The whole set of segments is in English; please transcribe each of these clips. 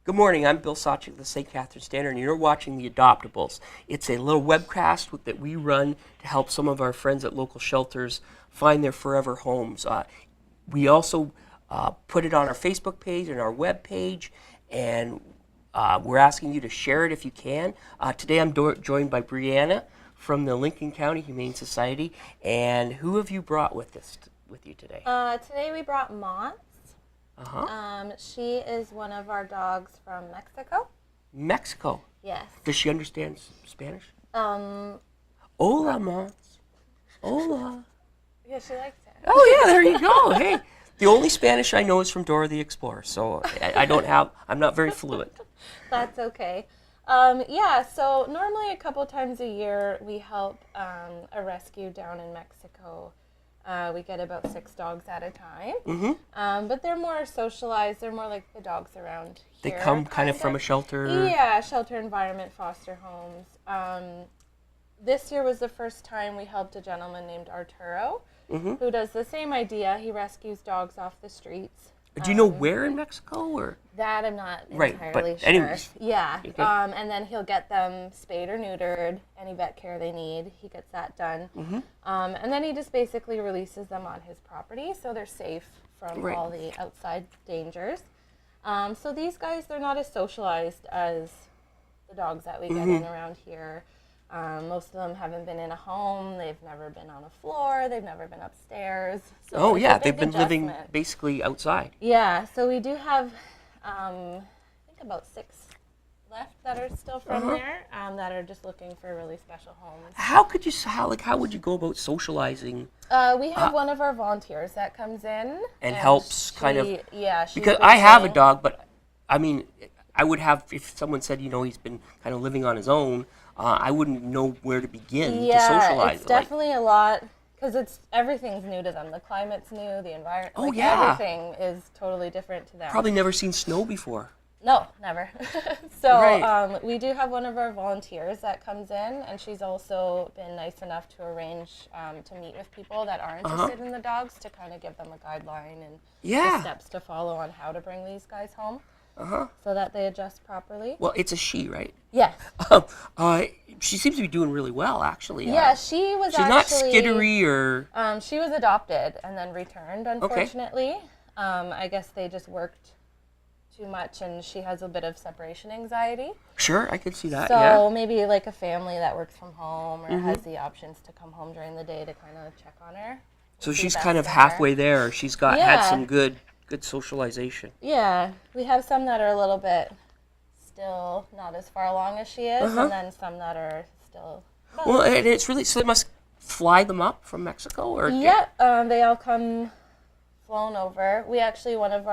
Good morning, I'm Bill Sawchik of the St. Catharines Standard, and you're watching the Adoptables. It's a little webcast that we run to help some of our friends at local shelters find their forever homes. We also put it on our Facebook page and our web page, and we're asking you to share it if you can. Today I'm joined by Brianna from the Lincoln County Humane Society, and who have you brought with you today? Today we brought Mont. She is one of our dogs from Mexico. Mexico? Yes. Does she understand Spanish? Hola, Mons. Hola. Yeah, she likes it. Oh, yeah, there you go. Hey, the only Spanish I know is from Dora the Explorer, so I'm not very fluent. That's okay. So normally a couple times a year we help a rescue down in Mexico. We get about 6 dogs at a time, but they're more socialized. They're more like the dogs around They here. come kind of from a shelter? Yeah, shelter environment, foster homes. This year was the first time we helped a gentleman named Arturo, who does the same idea. He rescues dogs off the streets. Do you know where in Mexico? Or that I'm not right, entirely but sure. anyways. Yeah, Okay. and then he'll get them spayed or neutered, any vet care they need, he gets that done. And then he just basically releases them on his property so they're safe from all the outside dangers. So these guys, they're not as socialized as the dogs that we get in around here. Most of them haven't been in a home, they've never been on a floor, they've never been upstairs. So They've been living basically outside. Yeah, so we do have, I think about 6 left that are still from there, that are just looking for really special homes. How would you go about socializing? We have one of our volunteers that comes in. And helps because I have a dog, but I mean, I would have, if someone said, he's been kind of living on his own, I wouldn't know where to begin to socialize. Yeah, it's definitely a lot, because everything's new to them. The climate's new, the environment, everything is totally different to them. Probably never seen snow before. No, never. So we do have one of our volunteers that comes in, and she's also been nice enough to arrange to meet with people that are interested in the dogs to kind of give them a guideline and the steps to follow on how to bring these guys home. So that they adjust properly. Well, it's a she, right? Yes. She seems to be doing really well, actually. Yeah, she's not skittery or... she was adopted and then returned, unfortunately. I guess they just worked too much, and she has a bit of separation anxiety. Sure, I could see that, So maybe like a family that works from home or has the options to come home during the day to kind of check on her. So she's kind of halfway there. She's had some good socialization. Yeah, we have some that are a little bit still not as far along as she is, and then some that are still... Well, and it's really... So they must fly them up from Mexico? Or they all come flown over. We actually, one of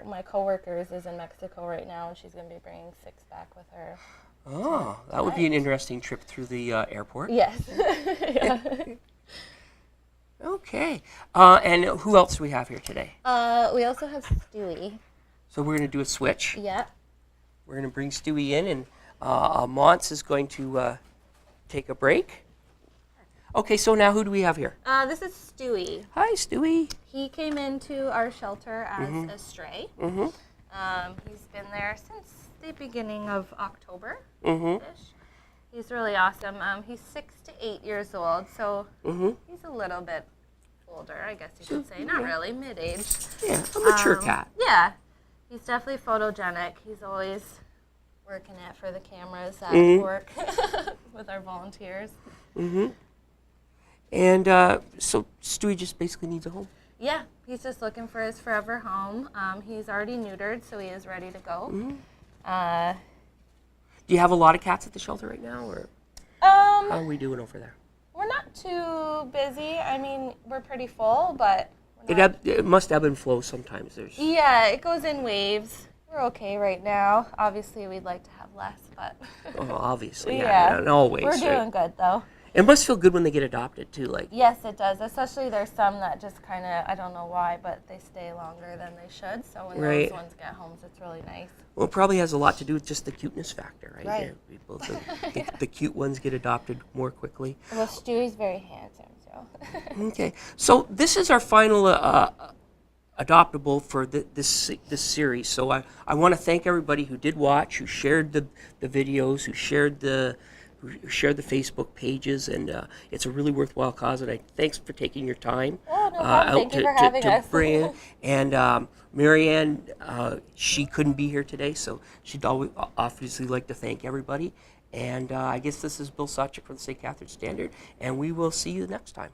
my coworkers is in Mexico right now, and she's going to be bringing 6 back with her. Oh, that would be an interesting trip through the airport. Yes. Okay. And who else do we have here today? We also have Stewie. So we're going to do a switch. Yeah. We're going to bring Stewie in, and Mons is going to take a break. Okay, so now who do we have here? This is Stewie. Hi, Stewie. He came into our shelter as a stray. He's been there since the beginning of October-ish. He's really awesome. He's 6 to 8 years old, so he's a little bit older, I guess you could say. Not really, mid-age. Yeah, a mature cat. Yeah, he's definitely photogenic. He's always working it for the cameras at work with our volunteers. And so Stewie just basically needs a home? Yeah, he's just looking for his forever home. He's already neutered, so he is ready to go. Do you have a lot of cats at the shelter right now, or how are we doing over there? We're not too busy. I mean, we're pretty full, but it must ebb and flow sometimes. Yeah, it goes in waves. We're okay right now. Obviously, we'd like to have less, but obviously, and always. We're doing good though. It must feel good when they get adopted too, like. Yes, it does. Especially there's some that just kind of, I don't know why, but they stay longer than they should. So when those ones get homes, it's really nice. Well, it probably has a lot to do with just the cuteness factor, right? Right. The cute ones get adopted more quickly. Well, Stewie's very handsome, so. Okay, so this is our final Adoptable for this series. So I want to thank everybody who did watch, who shared the videos, who shared the Facebook pages, and it's a really worthwhile cause. And thanks for taking your time Oh, no problem. Thank you for having us. bring in. And Marianne, she couldn't be here today, so she'd always obviously like to thank everybody. And I guess this is Bill Sawchuk from the St. Catharines Standard, and we will see you next time.